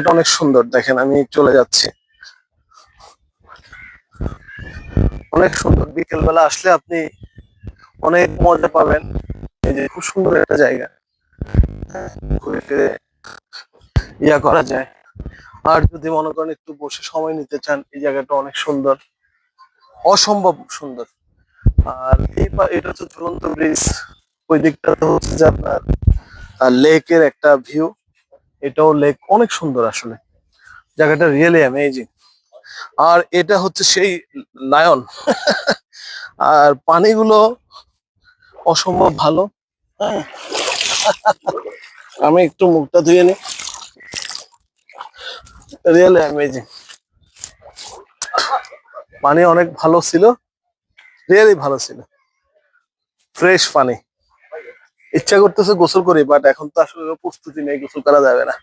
জায়গাটা অনেক সুন্দর, দেখেন আমি চলে যাচ্ছি, অনেক সুন্দর। বিকেল বেলা আসলে আপনি অনেক মজা পাবেন। এই যে খুব সুন্দর একটা জায়গা, ঘুরে ফিরে ইয়া করা যায়। আর যদি মনে করেন একটু বসে সময় নিতে চান, এই জায়গাটা অনেক সুন্দর, অসম্ভব সুন্দর। আর এটা হচ্ছে ঝুলন্ত ব্রিজ, ওই দিকটা তো হচ্ছে যে আপনার লেকের একটা ভিউ, এটাও লেক, অনেক সুন্দর আসলে জায়গাটা, রিয়েলি অ্যামেজিং। আর এটা হচ্ছে সেই লায়ন আর পানিগুলো অসম্ভব ভালো। হ্যাঁ, আমি একটু মুখটা ধুয়ে নিই, রিয়েলি অ্যামেজিং। পানি অনেক ভালো ছিল, রিয়েলি ভালো ছিল, ফ্রেশ পানি। ইচ্ছা করতেছে গোসল করি, বাট এখন তো আসলে প্রস্তুতি নেই, গোসল করা যাবে না।